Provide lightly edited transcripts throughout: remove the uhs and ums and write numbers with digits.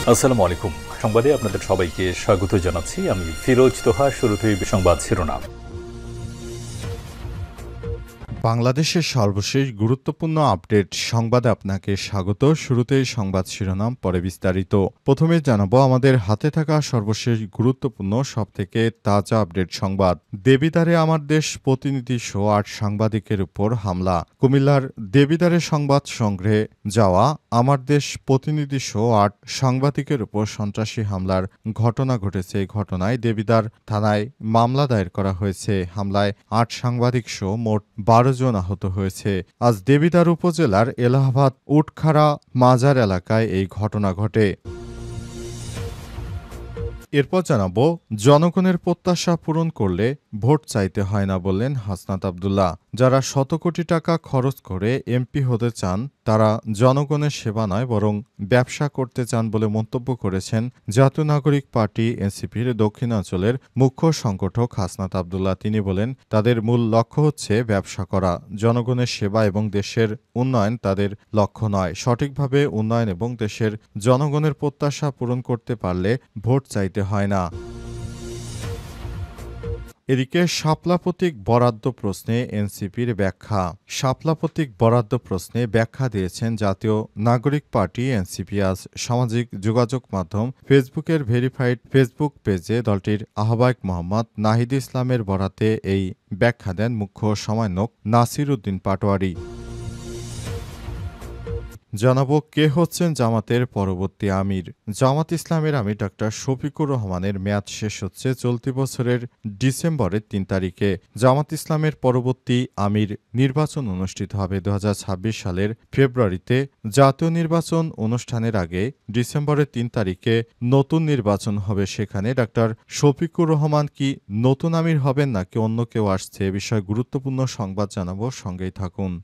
আসসালামু আলাইকুম। সংবাদে আপনাদের সবাইকে স্বাগত জানাচ্ছি। আমি ফিরোজ তোহা। শুরুতেই সংবাদ শিরোনাম। বাংলাদেশের সর্বশেষ গুরুত্বপূর্ণ আপডেট সংবাদে আপনাকে স্বাগত। শুরুতেই সংবাদ শিরোনাম, পরে বিস্তারিত। প্রথমে জানাবো আমাদের হাতে থাকা সর্বশেষ গুরুত্বপূর্ণ সবথেকে তাজা আপডেট সংবাদ। দেবিদ্বারে আমার দেশ প্রতিনিধি সহ ৮ সাংবাদিকের উপর হামলা। কুমিল্লার দেবিদ্বারে সংবাদ সংগ্রহে যাওয়া আমার দেশ প্রতিনিধি সহ ৮ সাংবাদিকের উপর সন্ত্রাসী হামলার ঘটনা ঘটেছে। এই ঘটনায় দেবিদ্বার থানায় মামলা দায়ের করা হয়েছে। হামলায় ৮ সাংবাদিক সহ মোট ১২ জন আহত হয়েছে। আজ দেবিদ্বার উপজেলার এলাহাবাদ উটখারা মাজার এলাকায় এই ঘটনা ঘটে। এরপর জানাবো জনগণের প্রত্যাশা পূরণ করলে ভোট চাইতে হয় না, বললেন হাসনাত আব্দুল্লাহ। যারা শত কোটি টাকা খরচ করে এমপি হতে চান তারা জনগণের সেবা নয় বরং ব্যবসা করতে চান বলে মন্তব্য করেছেন জাতীয় নাগরিক পার্টি এনসিপির দক্ষিণাঞ্চলের মুখ্য সংগঠক হাসনাত আব্দুল্লাহ। তিনি বলেন, তাদের মূল লক্ষ্য হচ্ছে ব্যবসা করা, জনগণের সেবা এবং দেশের উন্নয়ন তাদের লক্ষ্য নয়। সঠিকভাবে উন্নয়ন এবং দেশের জনগণের প্রত্যাশা পূরণ করতে পারলে ভোট চাইতে হয় না। এদিকে শাপলা প্রতীক বরাদ্দ প্রশ্নে এনসিপির ব্যাখ্যা। শাপলা প্রতীক বরাদ্দ প্রশ্নে ব্যাখ্যা দিয়েছেন জাতীয় নাগরিক পার্টি এনসিপি। আজ সামাজিক যোগাযোগ মাধ্যম ফেসবুকের ভেরিফাইড ফেসবুক পেজে দলটির আহ্বায়ক মোহাম্মদ নাহিদ ইসলামের বরাতে এই ব্যাখ্যা দেন মুখ্য সমন্বয়ক নাসির উদ্দিন পাটোয়ারি। জানাবো কে হচ্ছেন জামাতের পরবর্তী আমির। জামাত ইসলামের আমির ডাক্তার শফিকুর রহমানের মেয়াদ শেষ হচ্ছে চলতি বছরের ডিসেম্বরের ৩ তারিখে। জামাত ইসলামের পরবর্তী আমির নির্বাচন অনুষ্ঠিত হবে ২০২৬ সালের ফেব্রুয়ারিতে। জাতীয় নির্বাচন অনুষ্ঠানের আগে ডিসেম্বরের ৩ তারিখে নতুন নির্বাচন হবে। সেখানে ডাক্তার শফিকুর রহমান কি নতুন আমির হবেন নাকি অন্য কেউ আসছে, এ বিষয়ে গুরুত্বপূর্ণ সংবাদ জানাবো, সঙ্গেই থাকুন।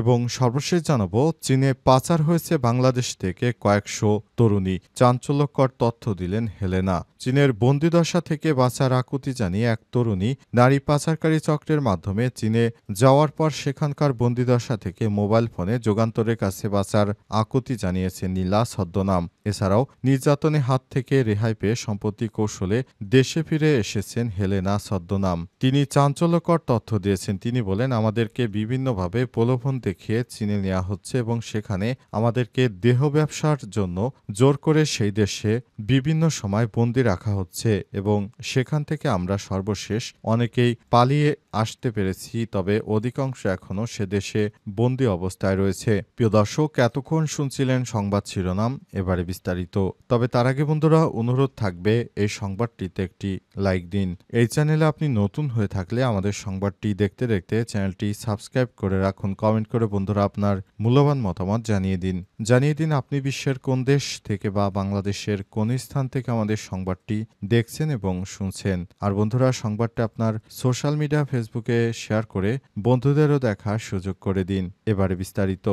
এবং সর্বশেষ জানাবো চীনে পাচার হয়েছে বাংলাদেশ থেকে কয়েকশো তরুণী। চাঞ্চল্যকর তথ্য দিলেন হেলেনা। চীনের বন্দিদশা থেকে বাঁচার আকুতি জানিয়ে এক তরুণী নারী পাচারকারী চক্রের মাধ্যমে চীনে যাওয়ার পর সেখানকার বন্দিদশা থেকে মোবাইল ফোনে যুগান্তরের কাছে বাঁচার আকুতি জানিয়েছে নীলা ছদ্মনাম। এছাড়াও নির্যাতনের হাত থেকে রেহাই পেয়ে সম্প্রতি কৌশলে দেশে ফিরে এসেছেন হেলেনা ছদ্মনাম। তিনি চাঞ্চল্যকর তথ্য দিয়েছেন। তিনি বলেন, আমাদেরকে বিভিন্নভাবে প্রলোভন দেখিয়ে চীনে নেওয়া হচ্ছে এবং সেখানে আমাদেরকে দেহ ব্যবসার জন্য জোর করে সেই দেশে বিভিন্ন সময় বন্দী রাখা হচ্ছে এবং সেখান থেকে আমরা সর্বশেষ অনেকেই পালিয়ে আসতে পেরেছি, তবে অধিকাংশ এখনও সে দেশে বন্দী অবস্থায় রয়েছে। প্রিয় দর্শক, এতক্ষণ শুনছিলেন সংবাদ শিরোনাম, এবারে বিস্তারিত। তবে তার আগে বন্ধুরা অনুরোধ থাকবে এই সংবাদটিতে একটি লাইক দিন। এই চ্যানেলে আপনি নতুন হয়ে থাকলে আমাদের সংবাদটি দেখতে দেখতে চ্যানেলটি সাবস্ক্রাইব করে রাখুন। কমেন্ট করে বন্ধুরা আপনার মূল্যবান মতামত জানিয়ে দিন আপনি বিশ্বের কোন দেশ থেকে বা বাংলাদেশের কোন স্থান থেকে আমাদের সংবাদটি দেখছেন এবং শুনছেন। আর বন্ধুরা, সংবাদটা আপনার সোশ্যাল মিডিয়া ফেসবুকে শেয়ার করে বন্ধুদেরও দেখার সুযোগ করে দিন। এবারে বিস্তারিত।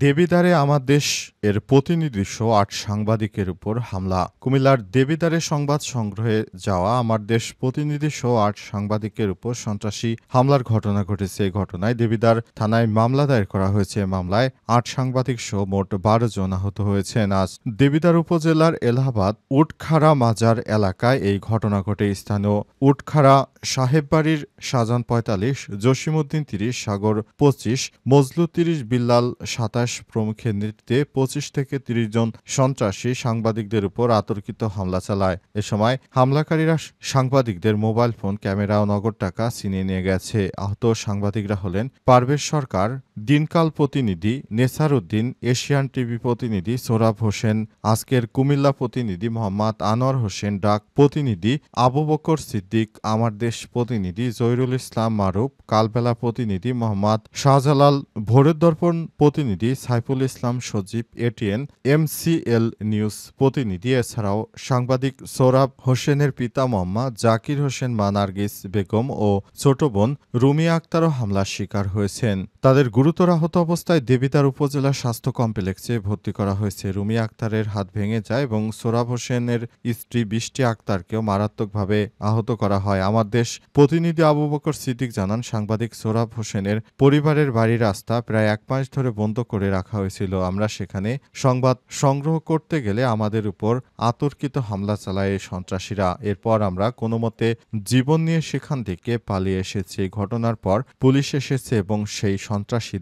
দেবিদ্বারে আমার দেশ এর প্রতিনিধিসহ ৮ সাংবাদিকের উপর হামলা। কুমিল্লার দেবিদ্বারে সংবাদ সংগ্রহে যাওয়া আমার দেশ প্রতিনিধিসহ ৮ সাংবাদিকের উপর সন্ত্রাসী হামলার ঘটনা ঘটেছে। এই ঘটনায় দেবিদ্বার থানায় মামলা দায়ের করা হয়েছে। মামলায় ৮ সাংবাদিক সহ মোট ১২ জন আহত হয়েছেন। আজ দেবিদ্বার উপজেলার এলাহাবাদ উটখারা মাজার এলাকায় এই ঘটনা ঘটে। স্থানীয় উটখারা সাহেববাড়ির শাহজাহান ৪৫, জসিমউদ্দিন ৩০, সাগর ২৫, মজলু ৩০, বিল্লাল ২৭ প্রমুখের নেতৃত্বে ২৫ থেকে ৩০ জন সন্ত্রাসী সাংবাদিকদের উপর অতর্কিত হামলা চালায়। এ সময় হামলাকারীরা সাংবাদিকদের মোবাইল ফোন, ক্যামেরা ও নগদ টাকা ছিনিয়ে নিয়ে গেছে। আহত সাংবাদিকরা হলেন পারভেজ সরকার, দিনকাল প্রতিনিধি নেসার উদ্দিন, এশিয়ান টিভি প্রতিনিধি সোহরাব হোসেন, আজকের কুমিল্লা প্রতিনিধি মোহাম্মদ আনোয়ার হোসেন, ডাক প্রতিনিধি আবু বকর সিদ্দিক, আমার দেশ প্রতিনিধি জহিরুল ইসলাম মারুফ, কালবেলা প্রতিনিধি মোহাম্মদ শাহজালাল, ভোরের দর্পণ প্রতিনিধি সাইফুল ইসলাম সজীব, এটিএন, MCL নিউজ প্রতিনিধি, এছাড়াও সাংবাদিক সোহরাব হোসেনের পিতা মোহাম্মদ জাকির হোসেন, মা নার্গিস বেগম ও ছোট বোন রুমিয়া আক্তারও হামলার শিকার হয়েছেন। তাদের গুরুতর আহত অবস্থায় দেবিদ্বার উপজেলা স্বাস্থ্য কমপ্লেক্সে ভর্তি করা হয়েছে। রুমি আক্তারের হাত ভেঙে যায় এবং সোহরাব হোসেনের স্ত্রী বৃষ্টি আক্তারকেও মারাত্মকভাবে আহত করা হয়। আমার দেশ প্রতিনিধি আবু বকর সিদ্দিক জানান, সাংবাদিক সোহরাব হোসেনের পরিবারের বাড়ির রাস্তা প্রায় 1 মাস ধরে বন্ধ করে রাখা হয়েছিল। আমরা সেখানে সংবাদ সংগ্রহ করতে গেলে আমাদের উপর আতর্কিত হামলা চালায় এই সন্ত্রাসীরা। এরপর আমরা কোনোমতে জীবন নিয়ে সেখান থেকে পালিয়ে এসেছি। ঘটনার পর পুলিশ এসেছে এবং সেই সন্ত্রাসীদেরকে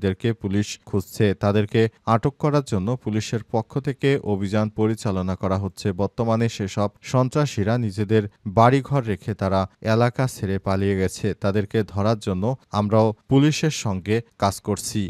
পুলিশ খুঁজছে। তাদেরকে আটক করার জন্য পুলিশের পক্ষ থেকে অভিযান পরিচালনা করা হচ্ছে। বর্তমানে সেসব সন্ত্রাসীরা নিজেদের বাড়িঘর রেখে তারা এলাকা ছেড়ে পালিয়ে গেছে। তাদেরকে ধরার জন্য আমরাও পুলিশের সঙ্গে কাজ করছি।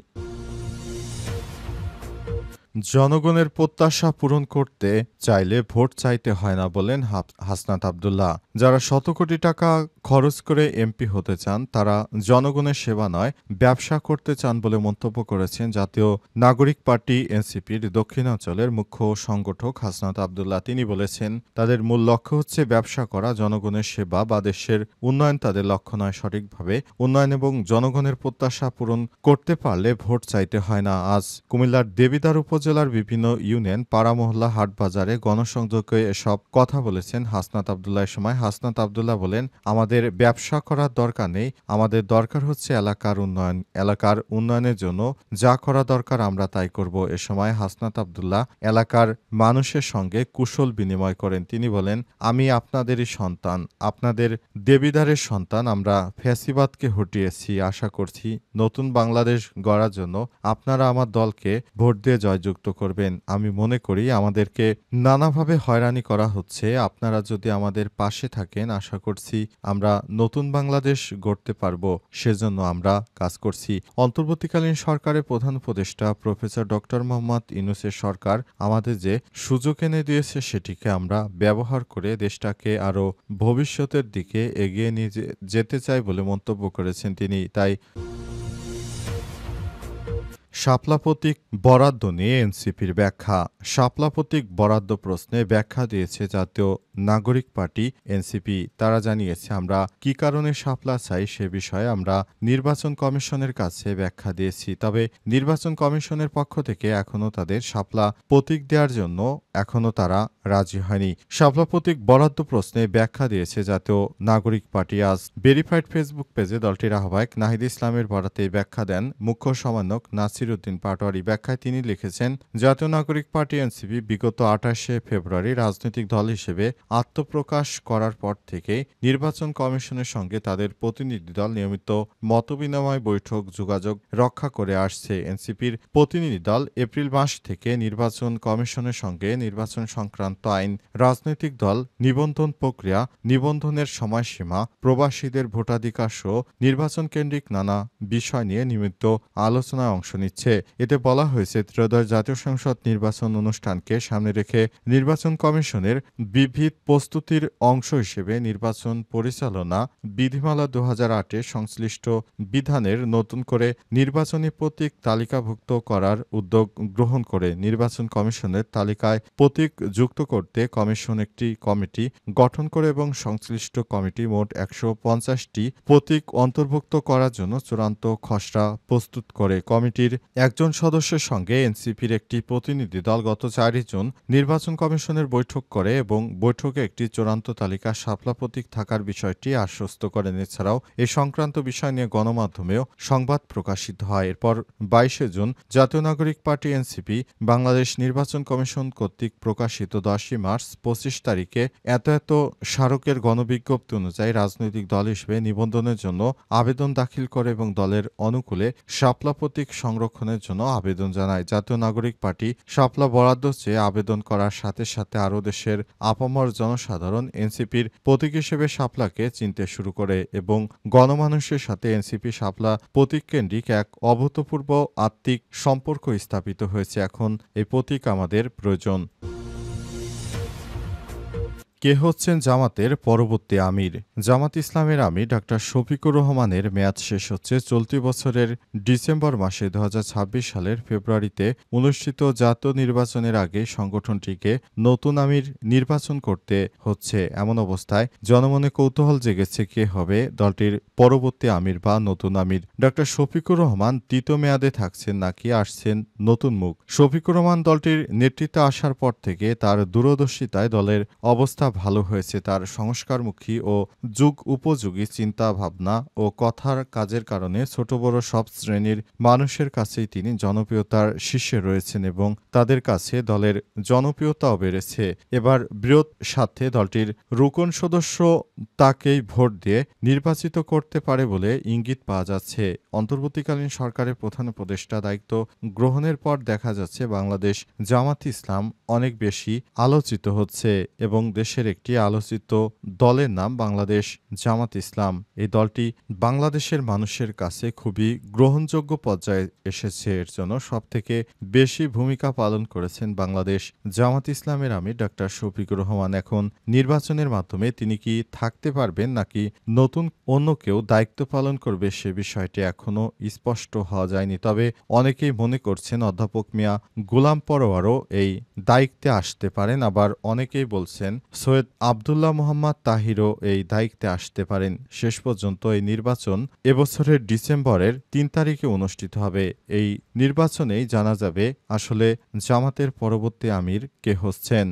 জনগণের প্রত্যাশা পূরণ করতে চাইলে ভোট চাইতে হয় না বলেন হাসনাত আব্দুল্লাহ। যারা শত কোটি টাকা খরচ করে এমপি হতে চান তারা জনগণের সেবা নয়, ব্যবসা করতে চান বলে মন্তব্য করেছেন জাতীয় নাগরিক পার্টি এনসিপির দক্ষিণাঞ্চলের মুখ্য সংগঠক হাসনাত আব্দুল্লাহ। তিনি বলেছেন, তাদের মূল লক্ষ্য হচ্ছে ব্যবসা করা, জনগণের সেবা বা দেশের উন্নয়ন তাদের লক্ষ্য নয়। সঠিকভাবে উন্নয়ন এবং জনগণের প্রত্যাশা পূরণ করতে পারলে ভোট চাইতে হয় না। আজ কুমিল্লার দেবিদ্বার উপজেলার বিভিন্ন ইউনিয়ন, পাড়া মহল্লা, হাট বাজারে গণসংযোগে এসব কথা বলেছেন হাসনাত আব্দুল্লাহ। সময় হাসনাত আব্দুল্লাহ বলেন, আমাদের ব্যবসা করার দরকার নেই, আমাদের দরকার হচ্ছে এলাকার উন্নয়ন। এলাকার উন্নয়নের জন্য যা করা দরকার আমরা তাই করব। এ সময় হাসনাত আব্দুল্লাহ এলাকার মানুষের সঙ্গে কুশল বিনিময় করেন। তিনি বলেন, আমি আপনাদেরই সন্তান, আপনাদের দেবিদ্বারের সন্তান। আমরা ফ্যাসিবাদকে হটিয়েছি। আশা করছি নতুন বাংলাদেশ গড়ার জন্য আপনারা আমার দলকে ভোট দিয়ে জয়যুক্ত করবেন। আমি মনে করি আমাদেরকে নানাভাবে হয়রানি করা হচ্ছে। আপনারা যদি আমাদের পাশে থাকেন, আশা করছি আমরা নতুন বাংলাদেশ গড়তে পারব। সেজন্য আমরা কাজ করছি। অন্তর্বর্তীকালীন সরকারের প্রধান উপদেষ্টা প্রফেসর ডক্টর মোহাম্মদ ইউনূসের সরকার আমাদের যে সুযোগ এনে দিয়েছে সেটিকে আমরা ব্যবহার করে দেশটাকে আরও ভবিষ্যতের দিকে এগিয়ে নিয়ে যেতে চাই বলে মন্তব্য করেছেন তিনি। তাই শাপলা প্রতীক বরাদ্দ নিয়ে এনসিপির ব্যাখ্যা। শাপলা প্রতীক বরাদ্দ প্রশ্নে ব্যাখ্যা দিয়েছে জাতীয় নাগরিক পার্টি এনসিপি। তারা জানিয়েছে, আমরা কি কারণে শাপলা চাই সে বিষয়ে আমরা নির্বাচন কমিশনের কাছে ব্যাখ্যা দিয়েছি। তবে নির্বাচন কমিশনের পক্ষ থেকে এখনও তাদের শাপলা প্রতীক দেওয়ার জন্য এখনও তারা রাজি হয়নি। শাপলা প্রতীক বরাদ্দ প্রশ্নে ব্যাখ্যা দিয়েছে জাতীয় নাগরিক পার্টি। আজ ভেরিফাইড ফেসবুক পেজে দলটির আহ্বায়ক নাহিদ ইসলামের বরাতে ব্যাখ্যা দেন মুখ্য সমন্বয়ক নাসির উদ্দিন পাটোয়ারি। ব্যাখ্যায় তিনি লিখেছেন, জাতীয় নাগরিক পার্টি এনসিপি বিগত ২৮শে ফেব্রুয়ারি রাজনৈতিক দল হিসেবে আত্মপ্রকাশ করার পর থেকে নির্বাচন কমিশনের সঙ্গে তাদের প্রতিনিধি দল নিয়মিত মতবিনিময় বৈঠক যোগাযোগ রক্ষা করে আসছে। এনসিপির প্রতিনিধি দল এপ্রিল মাস থেকে নির্বাচন কমিশনের সঙ্গে নির্বাচন সংক্রান্ত আইন, রাজনৈতিক দল নিবন্ধন প্রক্রিয়া, নিবন্ধনের সময়সীমা, প্রবাসীদের ভোটাধিকার সহ নির্বাচন কেন্দ্রিক নানা বিষয় নিয়ে নিয়মিত আলোচনায় অংশ নিচ্ছে। এতে বলা হয়েছে, ত্রয়োদশ জাতীয় সংসদ নির্বাচন অনুষ্ঠানকে সামনে রেখে নির্বাচন কমিশনের বিবিধ প্রস্তুতির অংশ হিসেবে নির্বাচন পরিচালনা বিধিমালা ২০০৮-এ সংশ্লিষ্ট বিধানের নতুন করে নির্বাচনী প্রতীক তালিকাভুক্ত করার উদ্যোগ গ্রহণ করে নির্বাচন কমিশনের তালিকায় প্রতীক যুক্ত করতে কমিশন একটি কমিটি গঠন করে এবং সংশ্লিষ্ট কমিটি মোট ১৫০টি প্রতীক অন্তর্ভুক্ত করার জন্য চূড়ান্ত খসড়া প্রস্তুত করে। কমিটির একজন সদস্যের সঙ্গে এনসিপির একটি প্রতিনিধি দল গত ৪ জুন নির্বাচন কমিশনের বৈঠক করে এবং বৈঠকে একটি চূড়ান্ত তালিকা শাপলা প্রতীক থাকার বিষয়টি আশ্বস্ত করেন। এছাড়াও এ সংক্রান্ত বিষয় নিয়ে গণমাধ্যমেও সংবাদ প্রকাশিত হয়। এরপর ২২শে জুন জাতীয় নাগরিক পার্টি এনসিপি বাংলাদেশ নির্বাচন কমিশন কর্তৃক প্রকাশিত ১০ই মার্চ ২৫ তারিখে এত স্মারকের গণবিজ্ঞপ্তি অনুযায়ী রাজনৈতিক দল হিসেবে নিবন্ধনের জন্য আবেদন দাখিল করে এবং দলের অনুকূলে শাপলা প্রতীক সংরক্ষণের জন্য আবেদন জানায়। জাতীয় নাগরিক পার্টি শাপলা বরাদ্দ চেয়ে আবেদন করার সাথে সাথে আরও দেশের আপামর জনসাধারণ এনসিপির প্রতীক হিসেবে শাপলাকে চিনতে শুরু করে এবং গণমানুষের সাথে এনসিপি শাপলা প্রতীক কেন্দ্রিক এক অভূতপূর্ব আত্মিক সম্পর্ক স্থাপিত হয়েছে। এখন এই প্রতীক আমাদের প্রয়োজন। কে হচ্ছেন জামাতের পরবর্তী আমির? জামাত ইসলামের আমির ডাক্তার শফিকুর রহমানের মেয়াদ শেষ হচ্ছে চলতি বছরের ডিসেম্বর মাসে। 2026 সালের ফেব্রুয়ারিতে অনুষ্ঠিত জাতীয় নির্বাচনের আগে সংগঠনটিকে নতুন আমির নির্বাচন করতে হচ্ছে। এমন অবস্থায় জনমনে কৌতূহল জেগেছে কে হবে দলটির পরবর্তী আমির বা নতুন আমির। ডাক্তার শফিকুর রহমান দ্বিতীয় মেয়াদে থাকছেন নাকি আসছেন নতুন মুখ? শফিকুর রহমান দলটির নেতৃত্বে আসার পর থেকে তার দূরদর্শিতায় দলের অবস্থা ভালো হয়েছে। তার সংস্কারমুখী ও যুগ উপযোগী চিন্তা ভাবনা ও কথার কাজের কারণে ছোট বড় সব শ্রেণীর মানুষের কাছেই তিনি জনপ্রিয়তার শীর্ষে রয়েছেন এবং তাদের কাছে দলের জনপ্রিয়তাও বেড়েছে। এবার বৃহৎ স্বার্থে দলটির রুকন সদস্য তাকেই ভোট দিয়ে নির্বাচিত করতে পারে বলে ইঙ্গিত পাওয়া যাচ্ছে। অন্তর্বর্তীকালীন সরকারের প্রধান উপদেষ্টা দায়িত্ব গ্রহণের পর দেখা যাচ্ছে বাংলাদেশ জামাত ইসলাম অনেক বেশি আলোচিত হচ্ছে এবং দেশের একটি আলোচিত দলের নাম বাংলাদেশ জামাত ইসলাম। এই দলটি বাংলাদেশের মানুষের কাছে খুবই গ্রহণযোগ্য পর্যায়ে এসেছে। এর জন্য সবথেকে বেশি ভূমিকা পালন করেছেন বাংলাদেশ জামাত ইসলামের আমির ডাক্তার শফিকুর রহমান। এখন নির্বাচনের মাধ্যমে তিনি কি থাকতে পারবেন নাকি নতুন অন্য কেউ দায়িত্ব পালন করবে সে বিষয়টি এখনো স্পষ্ট হওয়া যায়নি। তবে অনেকেই মনে করছেন অধ্যাপক মিয়া গোলাম পরোয়ারও এই দায়িত্বে আসতে পারেন, আবার অনেকেই বলছেন সৈয়দ আবদুল্লাহ মোহাম্মদ তাহিরও এই দায়িত্বে আসতে পারেন। শেষ পর্যন্ত এই নির্বাচন এবছরের ডিসেম্বরের 3 তারিখে অনুষ্ঠিত হবে। এই নির্বাচনেই জানা যাবে আসলে জামাতের পরবর্তী আমির কে হচ্ছেন।